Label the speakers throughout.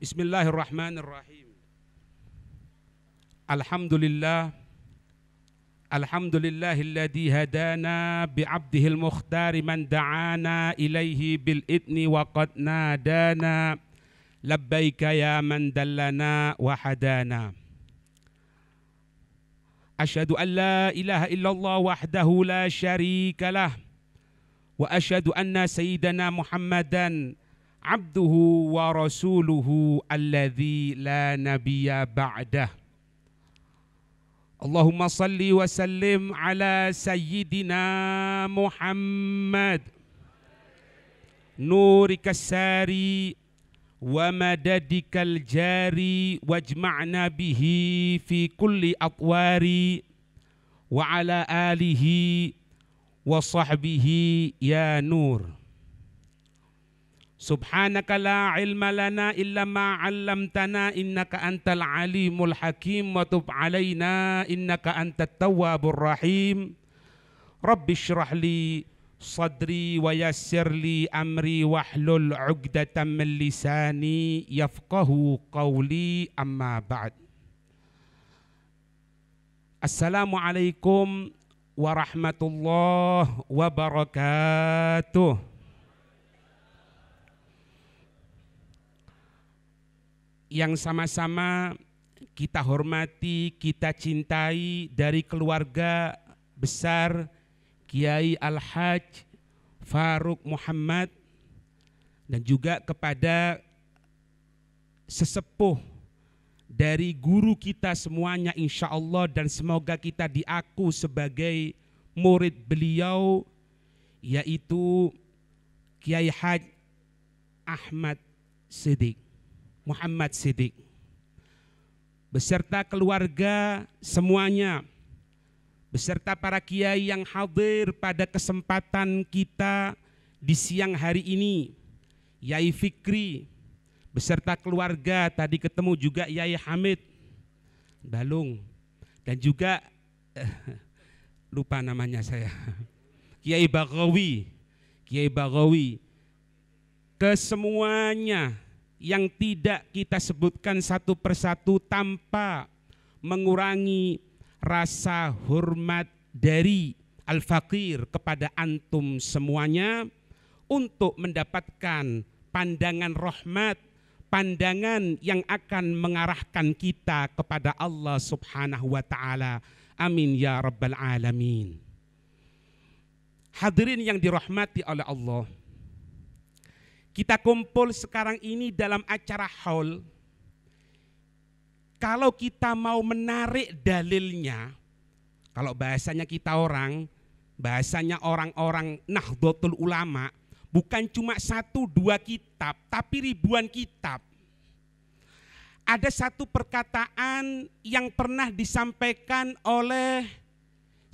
Speaker 1: Bismillahirrahmanirrahim. Alhamdulillah. Alhamdulillahilladzi hadana bi'abdihil mukhtari man da'ana ilaihi bil idni wa qad nadana labbaika ya man dallana wa hadana. Asyhadu an la ilaha illallah wahdahu la syarika lah wa asyhadu anna sayyidana Muhammadan abduhu wa rasuluhu alladzi la nabiyya ba'dah. Allahumma salli wa sallim ala sayyidina Muhammad nurikas sari wa madadikal jari wajma'na bihi fi kulli atwari wa ala alihi wa sahbihi ya nur. Subhanaka la ilma lana illa ma 'allamtana innaka antal alimul hakim wa tub 'alaina innaka antat tawwabur rahim. Rabbi shrah li sadri wa yassir li amri wahlul 'uqdatam min lisani yafqahu qawli amma ba'd. Assalamualaikum warahmatullahi wabarakatuh. Yang sama-sama kita hormati, kita cintai dari keluarga besar Kiai Al-Hajj Farouk Muhammad dan juga kepada sesepuh dari guru kita semuanya insya Allah, dan semoga kita diaku sebagai murid beliau, yaitu Kiai Haj Ahmad Siddiq Muhammad Siddiq beserta keluarga semuanya, beserta para kiai yang hadir pada kesempatan kita di siang hari ini, Yai Fikri beserta keluarga, tadi ketemu juga Yai Hamid Balung, dan juga lupa namanya saya, Kiai Bagawi, kesemuanya yang tidak kita sebutkan satu persatu tanpa mengurangi rasa hormat dari Al-Faqir kepada antum semuanya untuk mendapatkan pandangan rahmat, pandangan yang akan mengarahkan kita kepada Allah Subhanahu wa ta'ala. Amin ya rabbal alamin. Hadirin yang dirahmati oleh Allah, kita kumpul sekarang ini dalam acara haul. Kalau kita mau menarik dalilnya, kalau bahasanya orang-orang Nahdlatul Ulama, bukan cuma 1-2 kitab, tapi ribuan kitab. Ada satu perkataan yang pernah disampaikan oleh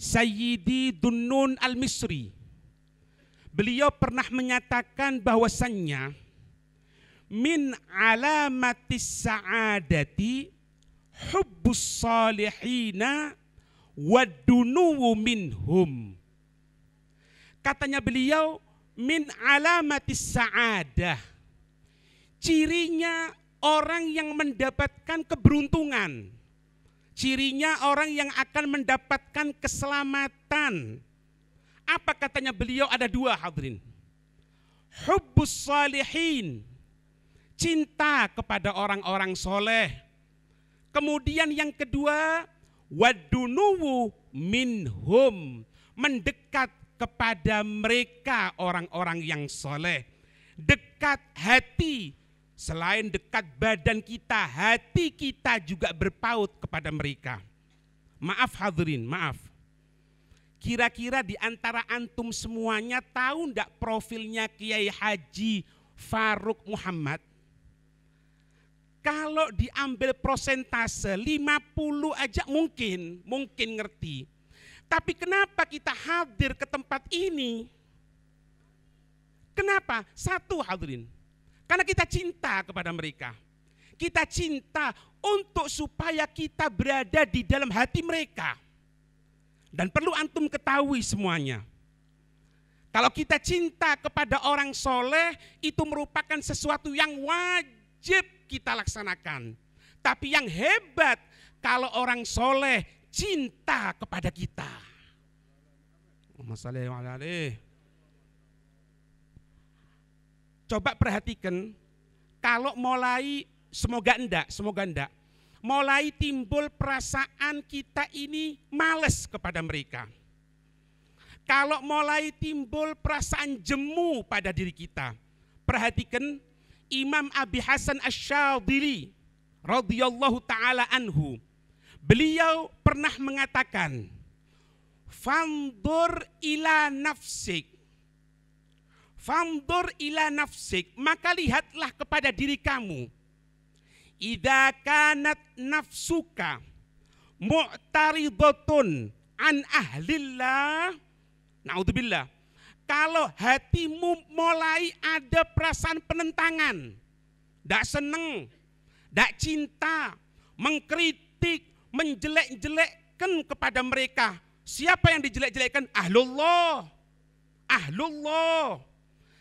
Speaker 1: Sayyidi Dunnun Al-Misri. Beliau pernah menyatakan bahwasannya min alamatis sa'adati hubbus salihina wadunuwu minhum. Katanya beliau, min alamatis sa'adah, cirinya orang yang mendapatkan keberuntungan, cirinya orang yang akan mendapatkan keselamatan. Apa katanya beliau? Ada 2 hadirin. Hubbus salihin, cinta kepada orang-orang soleh. Kemudian yang kedua, wadunuwu minhum, mendekat kepada mereka orang-orang yang soleh. Dekat hati, selain dekat badan kita, hati kita juga berpaut kepada mereka. Maaf hadirin, maaf. Kira-kira di antara antum semuanya tahu enggak profilnya Kiai Haji Farouk Muhammad? Kalau diambil prosentase 50 aja mungkin ngerti. Tapi kenapa kita hadir ke tempat ini? Kenapa? Satu hadirin, karena kita cinta kepada mereka. Kita cinta untuk supaya kita berada di dalam hati mereka. Dan perlu antum ketahui semuanya, kalau kita cinta kepada orang soleh, itu merupakan sesuatu yang wajib wajib kita laksanakan. Tapi yang hebat kalau orang soleh cinta kepada kita. Coba perhatikan, kalau mulai, semoga enggak, mulai timbul perasaan kita ini males kepada mereka. Kalau mulai timbul perasaan jemu pada diri kita, perhatikan Imam Abi Hasan Asy-Syadzili radhiyallahu taala anhu, beliau pernah mengatakan, Fandur ila nafsik, maka lihatlah kepada diri kamu. Idza kanat nafsuka mu'taridatun an ahlillah, naudzubillah, kalau hatimu mulai ada perasaan penentangan, tidak senang, tidak cinta, mengkritik, menjelek-jelekkan kepada mereka. Siapa yang dijelek-jelekkan? Ahlullah.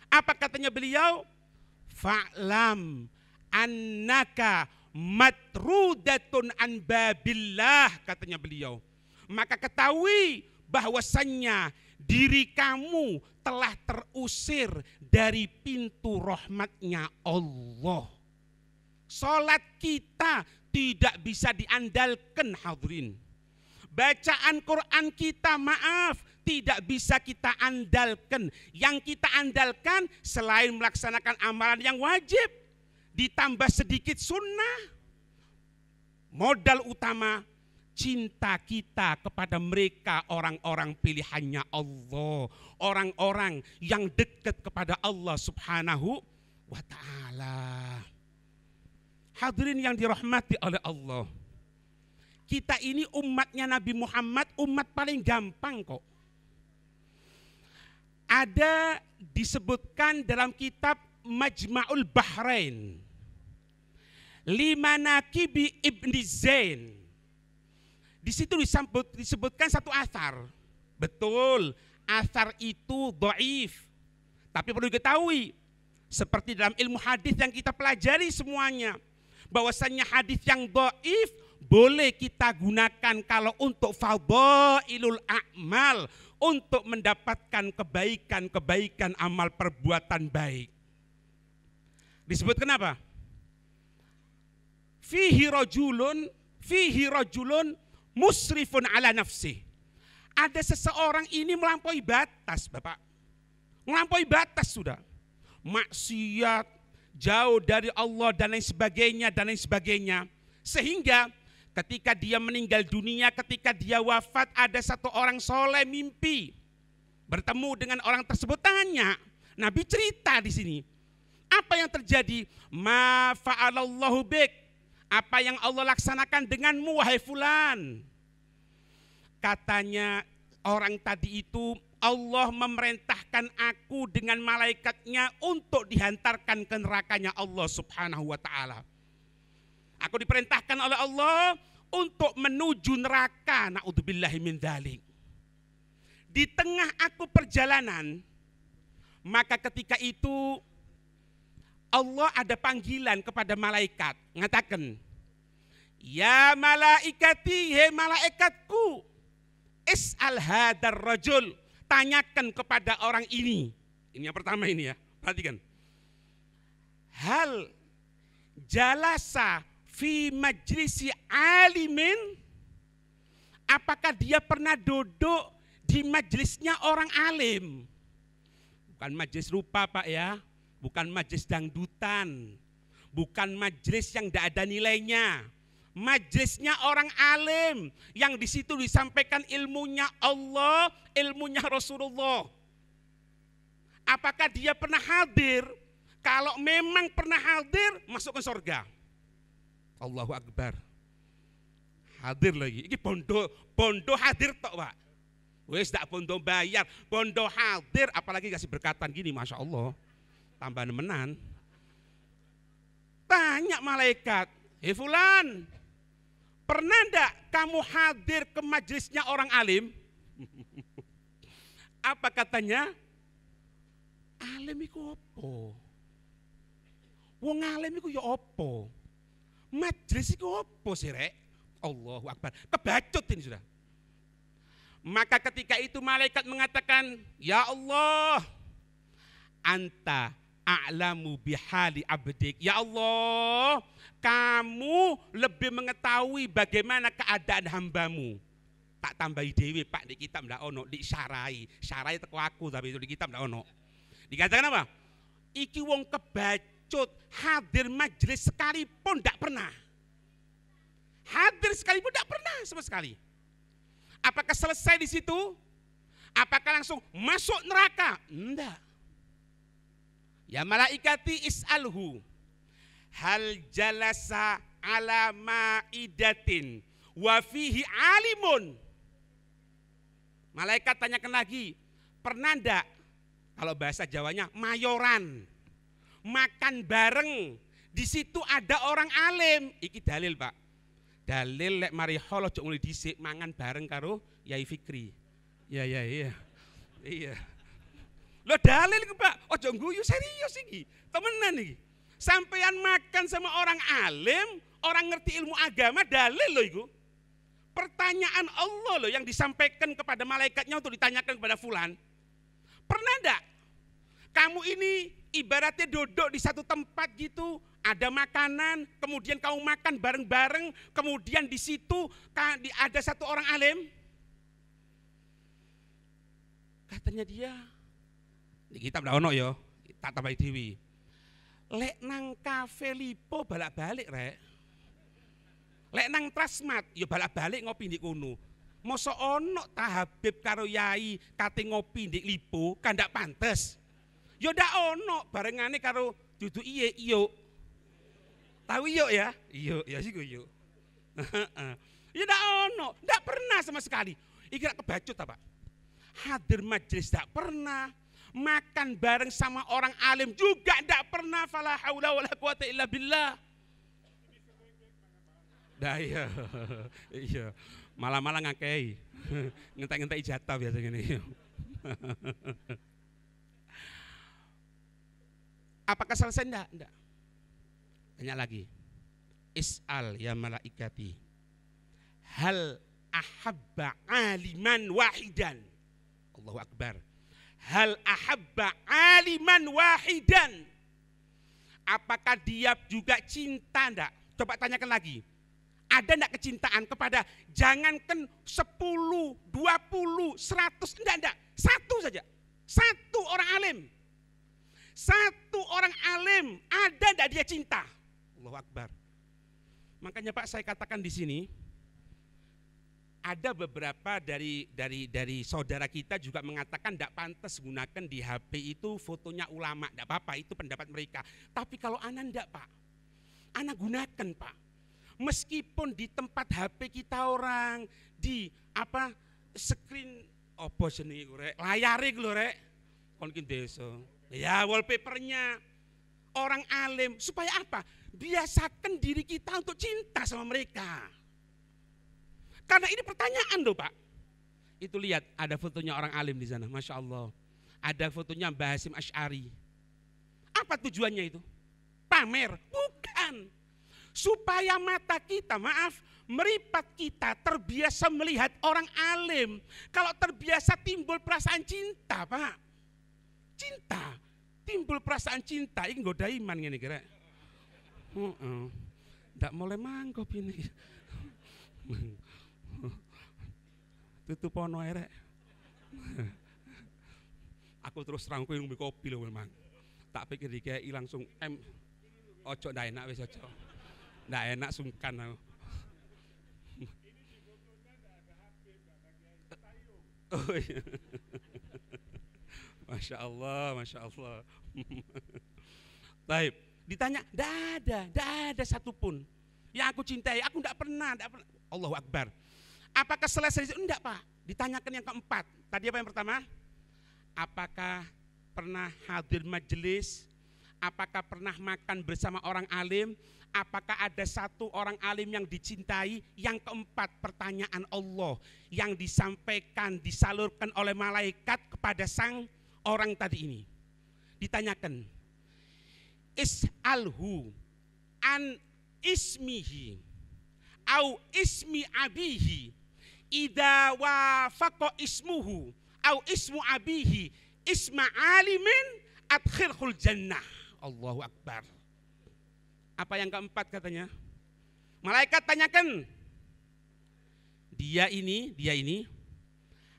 Speaker 1: Apa katanya beliau? Fa'lam annaka matrudatun an babillah, katanya beliau. Maka ketahui bahwasannya diri kamu telah terusir dari pintu rahmatnya Allah. Salat kita tidak bisa diandalkan, hadirin. Bacaan Quran kita, maaf, tidak bisa kita andalkan. Yang kita andalkan selain melaksanakan amalan yang wajib, ditambah sedikit sunnah. Modal utama cinta kita kepada mereka, orang-orang pilihannya Allah, orang-orang yang dekat kepada Allah Subhanahu wa ta'ala. Hadirin yang dirahmati oleh Allah, kita ini umatnya Nabi Muhammad, umat paling gampang kok. Ada disebutkan dalam kitab Majma'ul Bahrain, Limanaqibi Ibni Zain. Di situ disebutkan satu athar. Betul, athar itu dhaif. Tapi perlu diketahui, seperti dalam ilmu hadis yang kita pelajari semuanya, bahwasannya hadis yang dhaif boleh kita gunakan kalau untuk fadhailul a'mal, untuk mendapatkan kebaikan-kebaikan amal perbuatan baik. Disebutkan apa? Fihi rajulun musrifun ala nafsih. Ada seseorang ini melampaui batas, Bapak. Melampaui batas sudah. Maksiat, jauh dari Allah dan lain sebagainya. Sehingga ketika dia meninggal dunia, ketika dia wafat, ada satu orang soleh mimpi bertemu dengan orang tersebut. Tanya, Nabi cerita di sini, apa yang terjadi? Ma fa'alallahu bik, apa yang Allah laksanakan denganmu wahai fulan? Katanya orang tadi itu, Allah memerintahkan aku dengan malaikatnya untuk dihantarkan ke nerakanya Allah Subhanahu wa ta'ala. Aku diperintahkan oleh Allah untuk menuju neraka, na'udzubillahi min dzalik. Di tengah aku perjalanan, maka ketika itu Allah ada panggilan kepada malaikat, mengatakan, ya malaikati, he malaikatku, is'al hadar rajul, tanyakan kepada orang ini. Ini yang pertama ini ya, perhatikan. Hal jalasa fi majlisi alimin, apakah dia pernah duduk di majlisnya orang alim? Bukan majlis lupa Pak ya, bukan majlis dangdutan, bukan majlis yang tidak ada nilainya. Majlisnya orang alim yang di situ disampaikan ilmunya Allah, ilmunya Rasulullah. Apakah dia pernah hadir? Kalau memang pernah hadir, masuk ke surga. Allahu Akbar. Hadir lagi. Ini bondo hadir tok, Pak. Wes tak bondo bayar, bondo hadir, apalagi kasih berkatan gini, masya Allah. Tambah nemenan. Tanya malaikat, hei fulan, pernah enggak kamu hadir ke majelisnya orang alim? Apa katanya? Alim iku apa? Wong alim iku ya apa? Majelis iku apa sih rek? Allahu Akbar. Kebacut ini sudah. Maka ketika itu malaikat mengatakan, ya Allah, anta a'lamu bihali abdik. Ya Allah, kamu lebih mengetahui bagaimana keadaan hambamu. Tak tambahi dewi pak, di kitab ndak ono, di syarai teko aku, tapi itu di kitab ndak ono. Dikatakan apa? Iki wong kebacut, hadir majelis sekalipun ndak pernah. Hadir sekalipun ndak pernah sama sekali. Apakah selesai di situ? Apakah langsung masuk neraka? Enggak. Ya malaikati is'alhu hal jalasa ala ma'idatin wa fihi alimun. Malaikat tanyakan lagi, pernah enggak, kalau bahasa Jawanya mayoran, makan bareng, di situ ada orang alim. Iki dalil pak. Dalil lek mari holo cok mulai dhisik mangan bareng karo Yai Fikri. Iya. Iya. Lo dalil ku Pak, ojo guyu serius iki. Temenan iki. Sampean makan sama orang alim, orang ngerti ilmu agama, dalil lo iku. Pertanyaan Allah lo yang disampaikan kepada malaikatnya untuk ditanyakan kepada fulan. Pernah enggak kamu ini ibaratnya duduk di satu tempat gitu, ada makanan, kemudian kamu makan bareng-bareng, kemudian di situ ada satu orang alim. Katanya dia, di kitab ndak ono ya, tak tambahi dewi. Lek nang kafe lipo balak-balik rek. Lek nang Trasmat ya balak-balik ngopi di kono. Mosok ono ta Habib karo Yai kate ngopi di lipo kan ndak pantes. Ya ndak ono barengane karo dudu iyo. Tahu iyo ya? Iyo, ya sih iyo. Ya ndak ono, ndak pernah sama sekali. Iki kebacut apa? Hadir majelis ndak pernah. Makan bareng sama orang alim juga ndak pernah. Fala haula wala quwata illa billah. Dah iya. Iya. Malah-malah ngakei. Ngentek-ngentek ijatah biasanya nih. Apakah selesai enggak? Enggak. Tanya lagi. Is'al ya malaikati. Hal ahabba aliman wahidan. Allahu Akbar. Hal ahabba aliman wahidan. Apakah dia juga cinta enggak? Coba tanyakan lagi. Ada enggak kecintaan kepada jangankan 10, 20, 100, enggak. Satu saja. Satu orang alim. Satu orang alim, ada enggak dia cinta? Allahu Akbar. Makanya Pak saya katakan di sini ada beberapa dari saudara kita juga mengatakan tidak pantas gunakan di HP itu fotonya ulama, tidak apa-apa itu pendapat mereka. Tapi kalau anak tidak Pak, anak gunakan Pak. Meskipun di tempat HP kita orang di apa screen apa jenenge rek, layare lho rek. Kon ki desa. Ya wallpapernya orang alim supaya apa? Biasakan diri kita untuk cinta sama mereka. Karena ini pertanyaan loh Pak. Itu lihat ada fotonya orang alim di sana, Masya Allah. Ada fotonya Mbah Hasyim Asy'ari. Apa tujuannya itu? Pamer? Bukan. Supaya mata kita, meripat kita terbiasa melihat orang alim. Kalau terbiasa timbul perasaan cinta Pak. Cinta. Timbul perasaan cinta. Ini goda iman ini kira. Ndak mulai mangkop ini. Tutup ono rek. Aku terus terang kowe ngombe kopi lho memang. Tak pikir dikei langsung ojo ndak enak wis ojo. Ndak enak sungkan aku. Oh iya. Masya Allah, Masya Allah. Baik, ditanya, tidak ada satupun yang aku cintai, aku tidak pernah. Allahu Akbar. Apakah selesai? Enggak Pak, ditanyakan yang keempat. Tadi apa yang pertama? Apakah pernah hadir majelis? Apakah pernah makan bersama orang alim? Apakah ada satu orang alim yang dicintai? Yang keempat, pertanyaan Allah yang disampaikan, disalurkan oleh malaikat kepada sang orang tadi ini. Ditanyakan, is'alhu an ismihi au ismi abihi idza wafaqa ismuhu au ismu abihi isma alimin adkhilhul jannah. Allahu akbar. Apa yang keempat katanya? Malaikat tanyakan, dia ini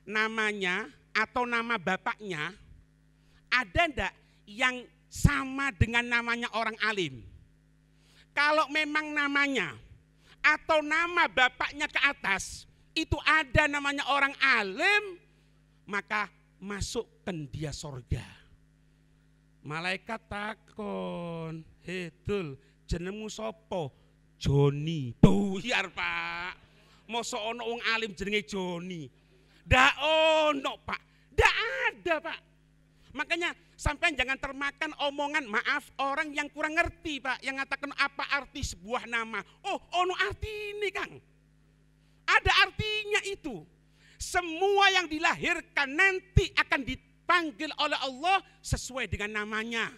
Speaker 1: namanya atau nama bapaknya ada ndak yang sama dengan namanya orang alim? Kalau memang namanya atau nama bapaknya ke atas itu ada namanya orang alim, maka masukkan dia surga. Malaikat takon, "Hedul, jenengmu sapa?" "Joni." Buyar, Pak. Mosok ono wong alim jenenge Joni? Ndak ono, Pak. Ndak ada, Pak. Makanya sampean jangan termakan omongan, maaf, orang yang kurang ngerti, Pak, yang mengatakan apa arti sebuah nama. Oh, ono arti ini, Kang. Ada artinya itu. Semua yang dilahirkan nanti akan dipanggil oleh Allah sesuai dengan namanya.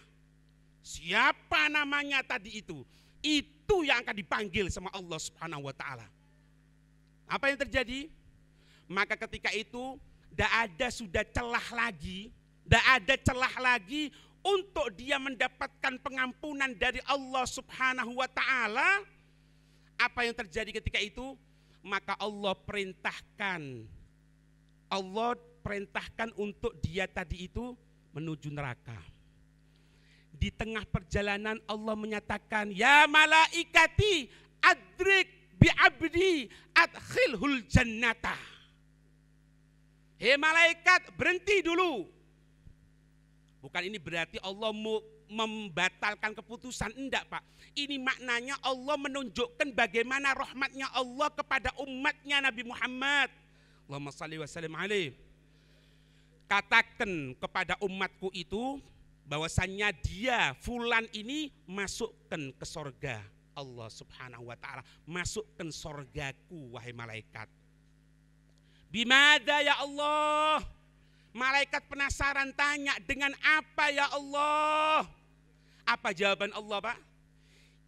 Speaker 1: Siapa namanya tadi itu? Itu yang akan dipanggil sama Allah Subhanahu wa taala. Apa yang terjadi? Maka ketika itu tidak ada sudah celah lagi. Tidak ada celah lagi untuk dia mendapatkan pengampunan dari Allah Subhanahu wa taala. Apa yang terjadi ketika itu? Maka Allah perintahkan untuk dia tadi itu menuju neraka. Di tengah perjalanan Allah menyatakan, "Ya malaikati adrik bi abdi adkhilhul jannata." Hei malaikat, berhenti dulu. Bukan ini berarti Allah membatalkan keputusan, enggak, Pak. Ini maknanya Allah menunjukkan bagaimana rahmatnya Allah kepada umatnya Nabi Muhammad. Allahumma shalli wa sallim alaihi. Katakan kepada umatku itu bahwasannya dia fulan ini masukkan ke sorga Allah Subhanahu wa taala, masukkan sorgaku wahai malaikat. Bimada ya Allah? Malaikat penasaran tanya, dengan apa ya Allah? Apa jawaban Allah, Pak?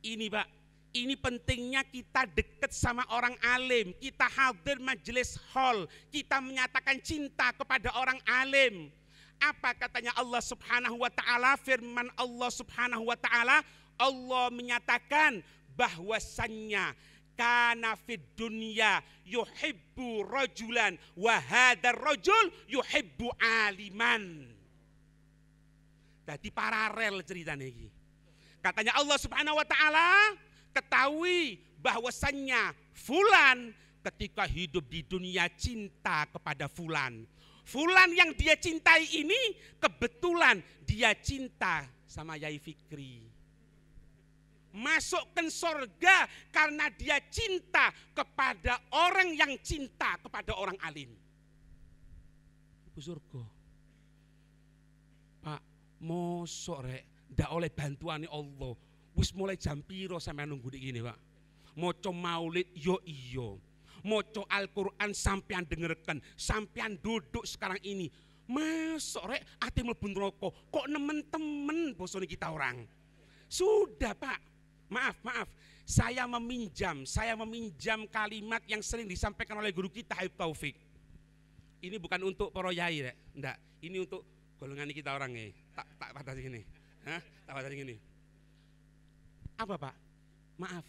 Speaker 1: Ini, Pak, ini pentingnya kita dekat sama orang alim, kita hadir majelis hall, kita menyatakan cinta kepada orang alim. Apa katanya Allah Subhanahu wa taala? Firman Allah Subhanahu wa taala, Allah menyatakan bahwasannya kana fid dunya yuhibbu rajulan wa hadzal rajul yuhibbu aliman. Jadi paralel ceritanya ini. Katanya Allah Subhanahu wa taala, ketahui bahwasannya fulan ketika hidup di dunia cinta kepada fulan. Fulan yang dia cintai ini kebetulan dia cinta sama Yai Fikri. Masukkan surga karena dia cinta kepada orang yang cinta kepada orang alim. Ibu surga. Pak, mosok rek ndak oleh bantuane Allah. Wis mulai jam piro sampean nunggu di gini, Pak? Maca maulid yo iya. Maca Al-Qur'an sampean dengerkan, sampean duduk sekarang ini. Masuk rek ati mlebu neraka. Kok nemen-temen bosone kita orang. Sudah, Pak. Maaf, saya meminjam kalimat yang sering disampaikan oleh guru kita Habib Taufik. Ini bukan untuk para yai, rek. Enggak, ini untuk golongan kita orang nih. Tak batasi gini. Tak batasi gini. Apa, Pak? Maaf.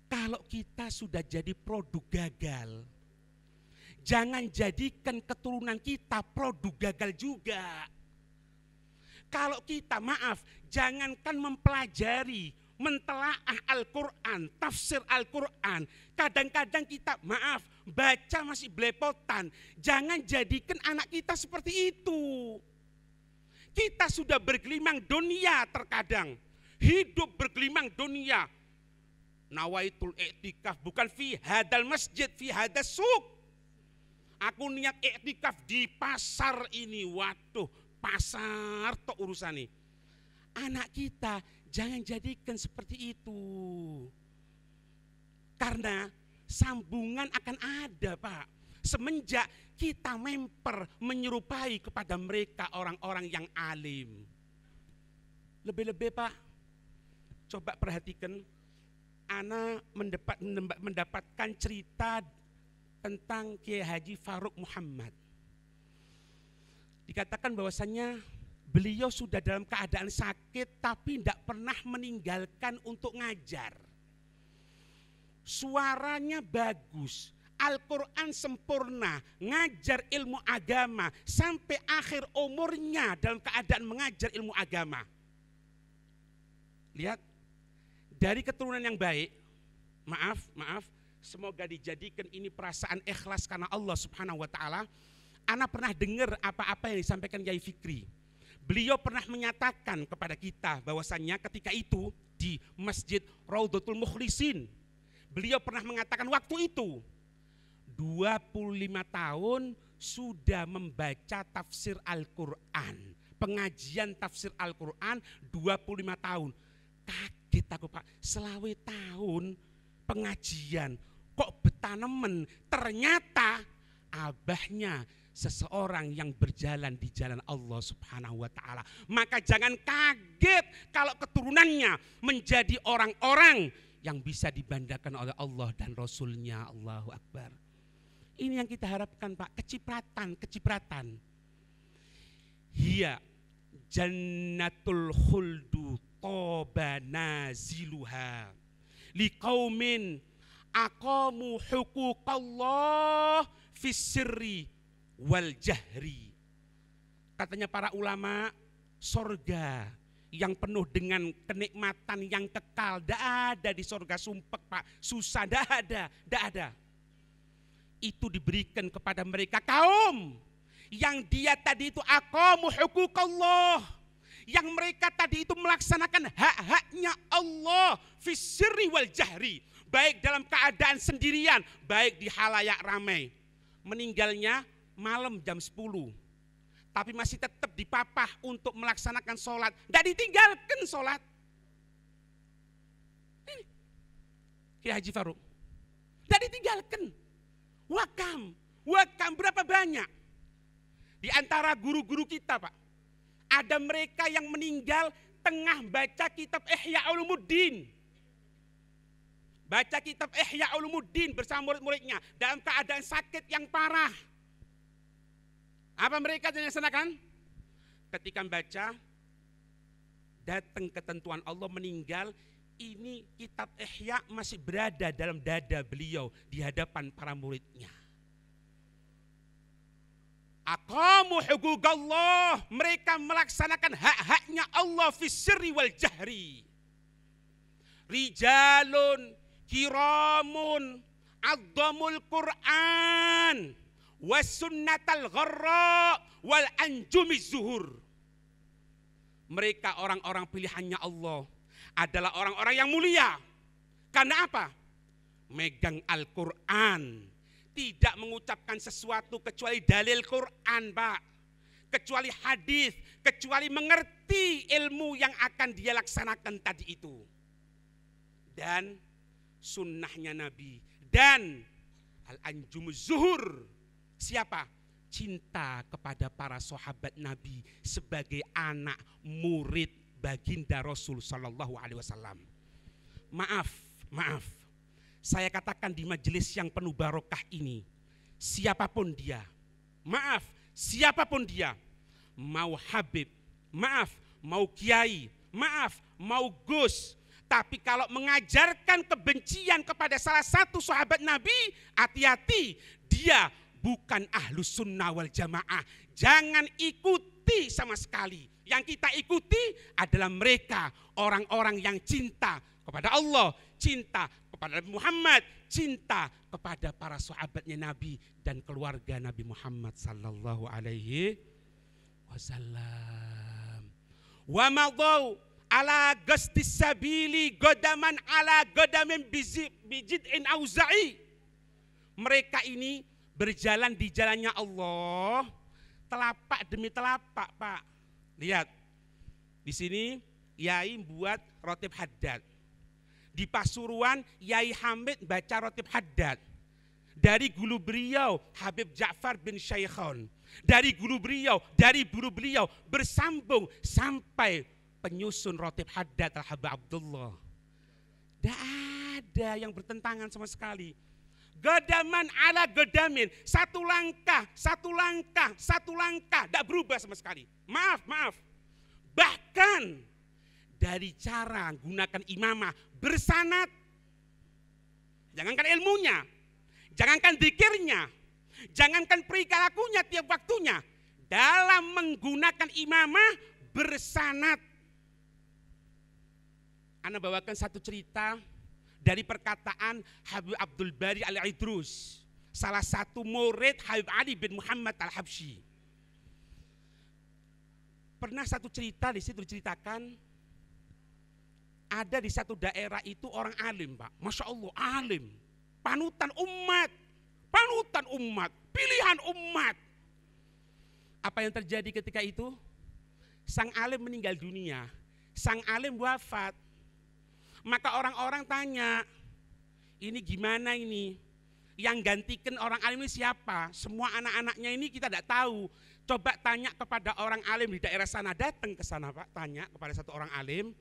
Speaker 1: Kalau kita sudah jadi produk gagal, jangan jadikan keturunan kita produk gagal juga. Kalau kita, maaf, jangankan mempelajari, mentelaah Al-Quran, tafsir Al-Quran. Kadang-kadang kita, maaf, baca masih belepotan. Jangan jadikan anak kita seperti itu. Kita sudah bergelimang dunia terkadang. Hidup bergelimang dunia. Nawaitul i'tikaf bukan fi hadal masjid, fi hadas suq. Aku niat i'tikaf di pasar ini. Waduh, pasar tok urusan ini. Anak kita jangan jadikan seperti itu. Karena sambungan akan ada, Pak. Semenjak kita memper menyerupai kepada mereka orang-orang yang alim. Lebih-lebih, Pak, coba perhatikan, ana mendapatkan cerita tentang Kiai Haji Faruk Muhammad. Dikatakan bahwasannya beliau sudah dalam keadaan sakit tapi tidak pernah meninggalkan untuk ngajar. Suaranya bagus, Al-Quran sempurna, ngajar ilmu agama sampai akhir umurnya dalam keadaan mengajar ilmu agama. Lihat, dari keturunan yang baik, maaf, semoga dijadikan ini perasaan ikhlas karena Allah Subhanahu wa Ta'ala. Ana pernah dengar apa-apa yang disampaikan Kiai Fikri. Beliau pernah menyatakan kepada kita bahwasannya ketika itu di Masjid Raudhatul Mukhlisin, beliau pernah mengatakan waktu itu 25 tahun sudah membaca tafsir Al-Quran, pengajian tafsir Al-Quran 25 tahun. Kaget aku Pak, selawe tahun pengajian kok betanemen, ternyata abahnya seseorang yang berjalan di jalan Allah Subhanahu wa Ta'ala. Maka jangan kaget kalau keturunannya menjadi orang-orang yang bisa dibanggakan oleh Allah dan Rasulnya. Allahu Akbar. Ini yang kita harapkan Pak, kecipratan. Hiya jannatul khuldu toba naziluha liqaumin aqamu huquqallah fis sirri wal jahri. Katanya para ulama, sorga yang penuh dengan kenikmatan yang kekal, tidak ada di sorga sumpek Pak, susah, tidak ada. Itu diberikan kepada mereka kaum yang dia tadi itu aqamu huquqallah, yang mereka tadi itu melaksanakan hak-haknya Allah fis sirri wal jahri, baik dalam keadaan sendirian, baik di halayak ramai. Meninggalnya malam jam 10, tapi masih tetap dipapah untuk melaksanakan sholat, tidak ditinggalkan sholat. Ini Kiai Haji Faruk, tidak ditinggalkan. Wakam berapa banyak? Di antara guru-guru kita Pak, ada mereka yang meninggal tengah baca kitab Ihya Ulumuddin. Baca kitab Ihya Ulumuddin bersama murid-muridnya dalam keadaan sakit yang parah. Apa mereka dilaksanakan? Ketika membaca, datang ketentuan Allah, meninggal, ini kitab Ihya masih berada dalam dada beliau di hadapan para muridnya. Aqamu huquqallah, mereka melaksanakan hak-haknya Allah fis sirri wal jahri. Rijalun kiramun azzamul Qur'an wasunnatal gharra wal anjumiz zuhur. Mereka orang-orang pilihannya Allah adalah orang-orang yang mulia. Karena apa? Megang Al-Quran, tidak mengucapkan sesuatu kecuali dalil Quran Pak, kecuali hadis, kecuali mengerti ilmu yang akan dia laksanakan tadi itu, dan sunnahnya Nabi, dan al-anjumuz zuhur. Siapa? Cinta kepada para sahabat Nabi sebagai anak murid baginda Rasul Sallallahu Alaihi Wasallam. Maaf, saya katakan di majelis yang penuh barokah ini, siapapun dia, siapapun dia, mau Habib, mau Kiai, mau Gus, tapi kalau mengajarkan kebencian kepada salah satu sahabat Nabi, hati-hati, dia bukan ahlus sunnah wal jamaah. Jangan ikuti sama sekali. Yang kita ikuti adalah mereka, orang-orang yang cinta kepada Allah, cinta kepada Nabi Muhammad, cinta kepada para sahabatnya Nabi dan keluarga Nabi Muhammad sallallahu alaihi wasallam. Wa madau ala gastis sabili godaman ala godamin bijid'in auza'i. Mereka ini berjalan di jalannya Allah, telapak demi telapak Pak. Lihat, di sini Yai buat Rotib Haddad. Di Pasuruan Yai Hamid baca Rotib Haddad. Dari guru beliau Habib Ja'far bin Syaikhon. Dari guru beliau bersambung sampai penyusun Ratib Haddad Al-Habib Abdullah. Tidak ada yang bertentangan sama sekali. Godaman ala godamin, satu langkah, satu langkah, satu langkah, tidak berubah sama sekali. Maaf. Bahkan dari cara gunakan imamah bersanad, jangankan ilmunya, jangankan dzikirnya, jangankan perilakunya tiap waktunya, dalam menggunakan imamah bersanad. Ana bawakan satu cerita dari perkataan Habib Abdul Bari Al-Idrus, salah satu murid Habib Ali bin Muhammad Al-Habsyi. Pernah satu cerita di situ diceritakan, ada di satu daerah itu orang alim, Pak. Masya Allah, alim. Panutan umat, pilihan umat. Apa yang terjadi ketika itu? Sang alim meninggal dunia, sang alim wafat. Maka orang-orang tanya, ini gimana ini? Yang gantikan orang alim ini siapa? Semua anak-anaknya ini kita tidak tahu. Coba tanya kepada orang alim di daerah sana, datang ke sana Pak, tanya kepada satu orang alim,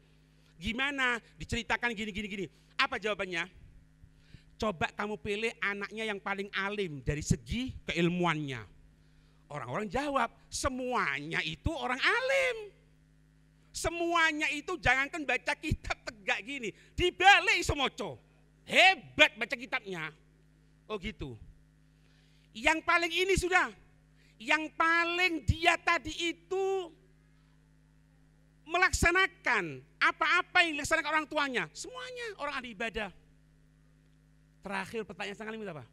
Speaker 1: gimana? Diceritakan gini. Apa jawabannya? Coba kamu pilih anaknya yang paling alim dari segi keilmuannya. Orang-orang jawab, semuanya itu orang alim. Semuanya itu jangankan baca kitab tegak gini, dibalik semoco. Hebat baca kitabnya. Oh gitu. Yang paling ini sudah, yang paling dia tadi itu melaksanakan apa-apa yang dilaksanakan orang tuanya. Semuanya orang ahli ibadah. Terakhir pertanyaan sang alim itu apa?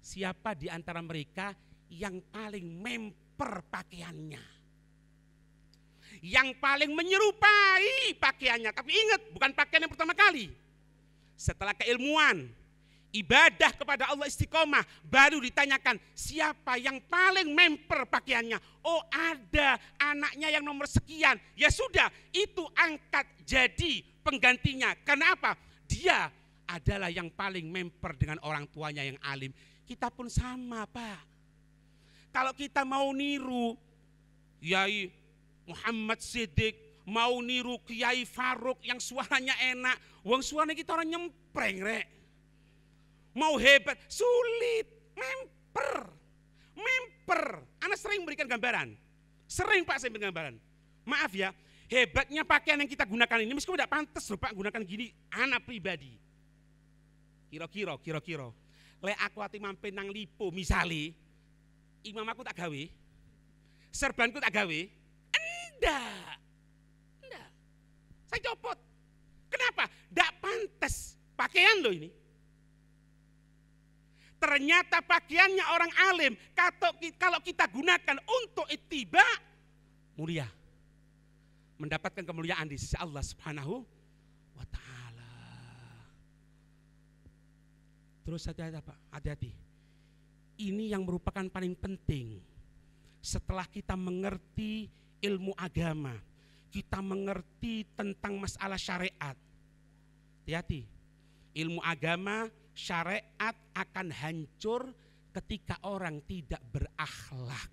Speaker 1: Siapa di antara mereka yang paling memper pakaiannya? Yang paling menyerupai pakaiannya. Tapi ingat, bukan pakaian yang pertama kali. Setelah keilmuan, ibadah kepada Allah istiqomah, baru ditanyakan siapa yang paling memper pakaiannya. Oh ada anaknya yang nomor sekian. Ya sudah, itu angkat jadi penggantinya. Karena apa? Dia adalah yang paling memper dengan orang tuanya yang alim. Kita pun sama Pak. Kalau kita mau niru Yai Muhammad Siddiq, mau niru Kiai Faruk yang suaranya enak, wong suaranya kita orang nyempreng rek. Mau hebat, sulit, memper. Anak sering memberikan gambaran, sering Pak saya berikan gambaran. Maaf ya, hebatnya pakaian yang kita gunakan ini, meskipun tidak pantas loh Pak gunakan gini, anak pribadi. Kira-kira, le aku hati mampir nang lipo misali, imam aku tak gawe, serbanku tak gawe. Enggak. Saya copot. Kenapa? Enggak pantas pakaian loh ini. Ternyata pakaiannya orang alim, kalau kita gunakan untuk ittiba, mulia. Mendapatkan kemuliaan di sisi Allah Subhanahu wa ta'ala. Terus hati-hati. Ini yang merupakan paling penting. Setelah kita mengerti ilmu agama, kita mengerti tentang masalah syariat. Hati-hati, ilmu agama, syariat akan hancur ketika orang tidak berakhlak.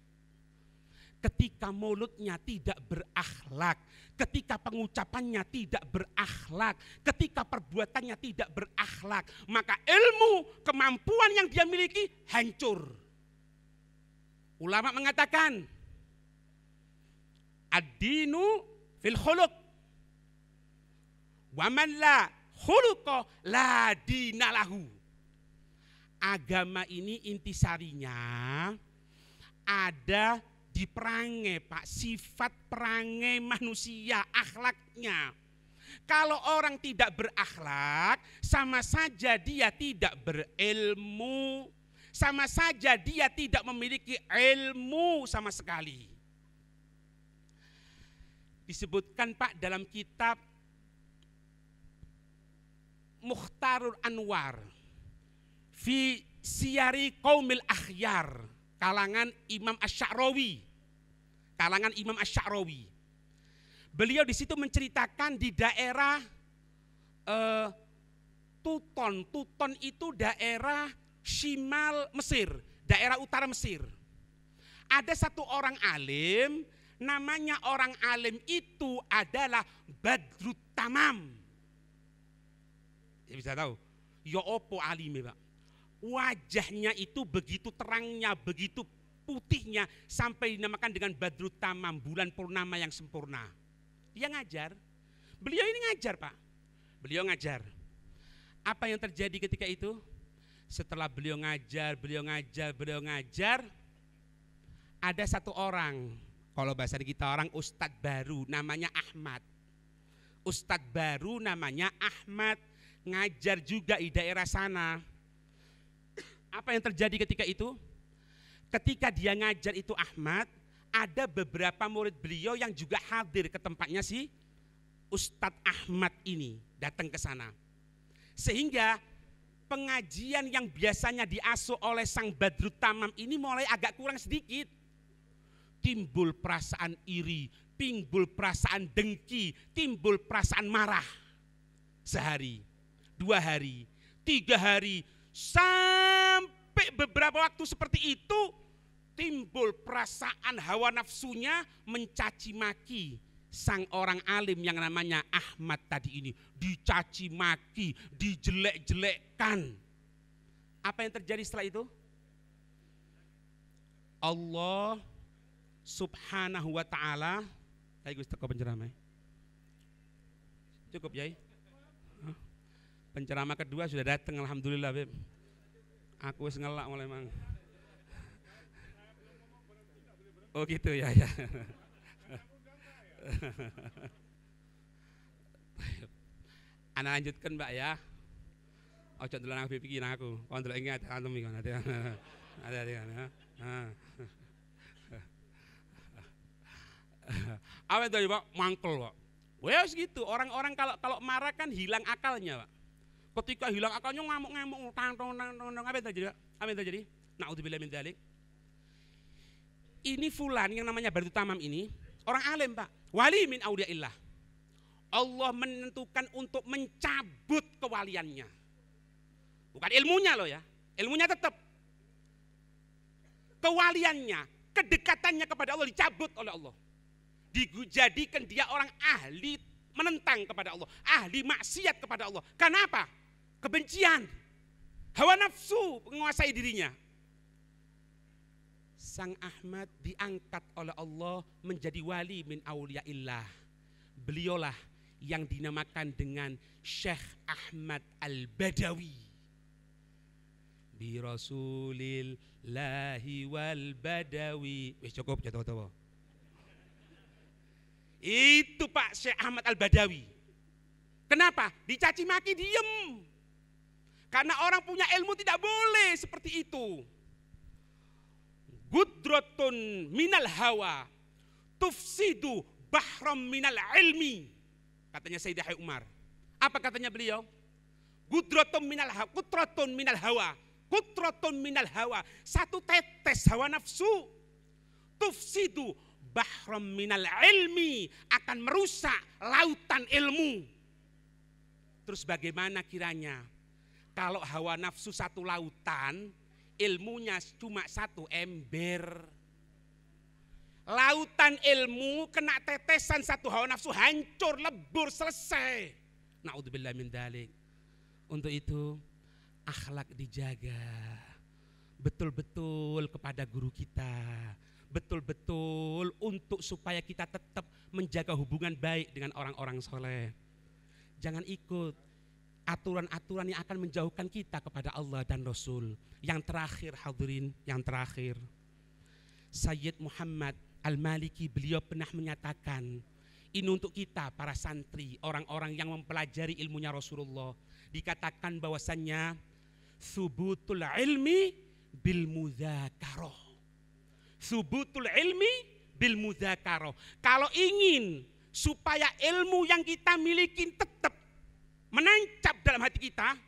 Speaker 1: Ketika mulutnya tidak berakhlak, ketika pengucapannya tidak berakhlak, ketika perbuatannya tidak berakhlak, maka ilmu, kemampuan yang dia miliki hancur. Ulama mengatakan, ad-dinu fil khuluq wa man la khuluqa la dinalahu. Agama ini intisarinya ada di perangai Pak, sifat perangai manusia, akhlaknya. Kalau orang tidak berakhlak, sama saja dia tidak berilmu, sama saja dia tidak memiliki ilmu sama sekali. Disebutkan Pak dalam kitab Mukhtarul Anwar fi Siyari Qaumil Akhyar, kalangan Imam Asy-Sya'rawi. Beliau di situ menceritakan di daerah Tuton. Tuton itu daerah Shimal Mesir, daerah utara Mesir. Ada satu orang alim namanya orang alim itu adalah badrut tamam. Ya bisa tahu, ya opo alime Pak. Wajahnya itu begitu terangnya, begitu putihnya, sampai dinamakan dengan badrut tamam, bulan purnama yang sempurna. Dia ngajar, beliau ini ngajar Pak, beliau ngajar. Apa yang terjadi ketika itu? Setelah beliau ngajar, ada satu orang, kalau bahasa kita orang ustadz baru, namanya Ahmad. Ustadz baru namanya Ahmad, ngajar juga di daerah sana. Apa yang terjadi ketika itu? Ketika dia ngajar itu Ahmad, ada beberapa murid beliau yang juga hadir ke tempatnya si Ustadz Ahmad ini, datang ke sana. Sehingga pengajian yang biasanya diasuh oleh sang Badrut Tamam ini mulai agak kurang sedikit. Timbul perasaan iri, timbul perasaan dengki, timbul perasaan marah. Sehari, 2 hari, 3 hari, sampai beberapa waktu seperti itu, timbul perasaan hawa nafsunya mencaci maki sang orang alim yang namanya Ahmad tadi ini. Dicaci maki, dijelek-jelekkan. Apa yang terjadi setelah itu? Allah subhanahu wa ta'ala, ayo Gus teko penceramah. Cukup ya? Penceramah kedua sudah datang, alhamdulillah Beb. Aku wis ngelak mulai mang. Oh gitu ya. Ana lanjutkan Mbak ya. Ojo ndelok aku pikirin aku. Kon ndelok iki antum iki nanti. Ada. Awet tadi Pak mangkel Pak. Wes gitu, orang-orang kalau marah kan hilang akalnya Pak. Ketika hilang akalnya ngamuk-ngamuk, tang apa yang terjadi Pak? Apa yang terjadi? Na'udzubillah min dzalik. Ini fulan yang namanya Badrut Tamam ini orang alim Pak, wali min auliyaillah. Allah menentukan untuk mencabut kewaliannya. Bukan ilmunya loh ya, ilmunya tetap. Kewaliannya, kedekatannya kepada Allah dicabut oleh Allah. Dijadikan dia orang ahli menentang kepada Allah, ahli maksiat kepada Allah. Kenapa? Kebencian, hawa nafsu menguasai dirinya. Sang Ahmad diangkat oleh Allah menjadi wali min auliyaillah. Beliaulah yang dinamakan dengan Syekh Ahmad Al-Badawi. Bi Rasulillahi wal Badawi. Wis cukup jatuh-jatuh. Itu Pak Syekh Ahmad Al-Badawi. Kenapa? Dicaci maki diem. Karena orang punya ilmu tidak boleh seperti itu. Gudratun minal hawa tufsidu bahram minal ilmi, katanya Sayyidah Umar. Apa katanya beliau? Gudratun minal hawa, kutratun minal hawa, kutratun minal hawa, satu tetes hawa nafsu, tufsidu bahram minal ilmi, akan merusak lautan ilmu. Terus bagaimana kiranya kalau hawa nafsu satu lautan, ilmunya cuma satu ember. Lautan ilmu kena tetesan satu hawa nafsu, hancur, lebur, selesai. Na'udzubillah min dzalik. Untuk itu akhlak dijaga betul-betul kepada guru kita, betul-betul untuk supaya kita tetap menjaga hubungan baik dengan orang-orang soleh. Jangan ikut aturan-aturan yang akan menjauhkan kita kepada Allah dan Rasul. Yang terakhir hadirin, yang terakhir, Sayyid Muhammad Al-Maliki beliau pernah menyatakan, ini untuk kita para santri, orang-orang yang mempelajari ilmunya Rasulullah, dikatakan bahwasannya subutul ilmi bil mudzakarah. Subutul ilmi bil mudzakarah. Kalau ingin supaya ilmu yang kita miliki tetap menancap dalam hati kita,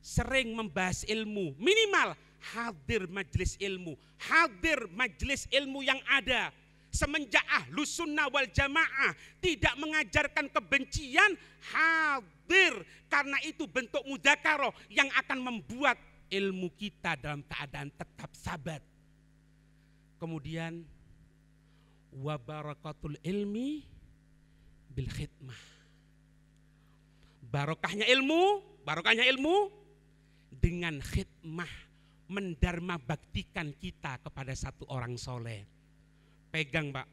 Speaker 1: sering membahas ilmu, minimal hadir majelis ilmu, hadir majelis ilmu yang ada. Semenjak Ahlus Sunnah wal Jamaah tidak mengajarkan kebencian, hadir, karena itu bentuk mudzakarah yang akan membuat ilmu kita dalam keadaan tetap sabat. Kemudian Wa barakatul ilmi bil khidmah. Barokahnya ilmu dengan khidmah, mendarma baktikan kita kepada satu orang soleh. Pegang Pak,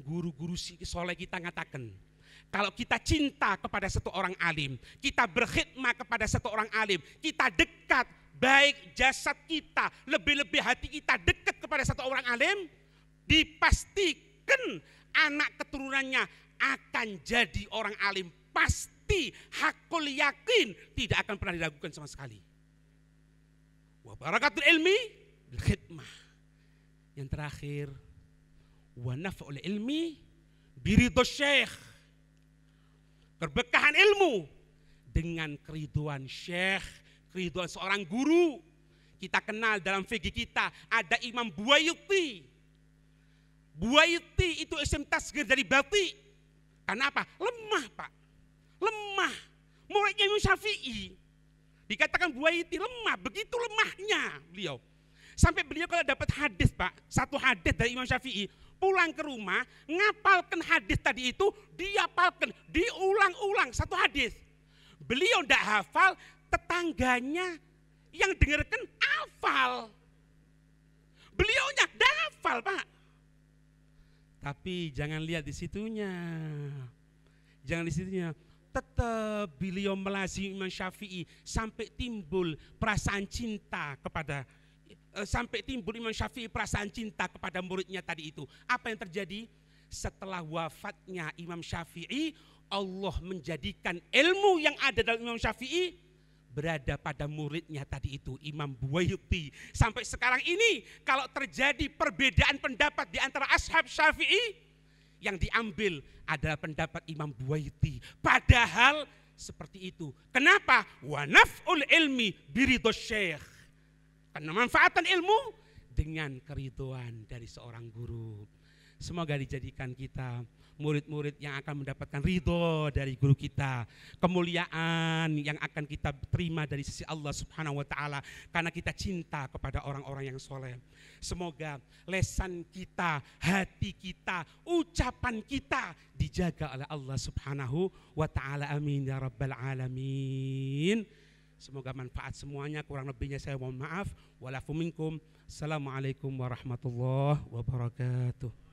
Speaker 1: guru-guru soleh kita ngatakan, kalau kita cinta kepada satu orang alim, kita berkhidmah kepada satu orang alim, kita dekat, baik jasad kita, lebih-lebih hati kita dekat kepada satu orang alim, dipastikan anak keturunannya akan jadi orang alim. Pasti, hakul yakin, tidak akan pernah diragukan sama sekali. Wa barakatul ilmi bil khidmah. Yang terakhir, wa naf'ul ilmi biridho syekh. Keberkahan ilmu dengan keriduan syekh, keriduan seorang guru. Kita kenal dalam fikih kita ada Imam Buaiti. Buaiti itu isim tasghir dari Bati. Kenapa? Lemah Pak, lemah. Muridnya Imam Syafi'i. Dikatakan Buaiti lemah, begitu lemahnya beliau. Sampai beliau kalau dapat hadis Pak, satu hadis dari Imam Syafi'i, pulang ke rumah, ngapalkan hadis tadi itu, dihafalkan, diulang-ulang satu hadis. Beliau tidak hafal, tetangganya yang dengarkan hafal. Beliaunya tidak hafal Pak. Tapi jangan lihat di situnya. Jangan di situnya. Tetap beliau melazimi Imam Syafi'i sampai timbul perasaan cinta kepada Imam Syafi'i perasaan cinta kepada muridnya tadi itu. Apa yang terjadi? Setelah wafatnya Imam Syafi'i, Allah menjadikan ilmu yang ada dalam Imam Syafi'i berada pada muridnya tadi itu, Imam Buaiti. Sampai sekarang ini kalau terjadi perbedaan pendapat di antara ashab Syafi'i, yang diambil adalah pendapat Imam Buaiti. Padahal seperti itu. Kenapa? Wa naf'ul ilmi biridho syekh. Karena manfaatan ilmu dengan keriduan dari seorang guru. Semoga dijadikan kita murid-murid yang akan mendapatkan ridho dari guru kita, kemuliaan yang akan kita terima dari sisi Allah Subhanahu wa taala karena kita cinta kepada orang-orang yang soleh. Semoga lesan kita, hati kita, ucapan kita dijaga oleh Allah Subhanahu wa taala. Amin ya rabbal alamin. Semoga manfaat semuanya, kurang lebihnya saya mohon maaf. Walafu minkum. Assalamualaikum warahmatullahi wabarakatuh.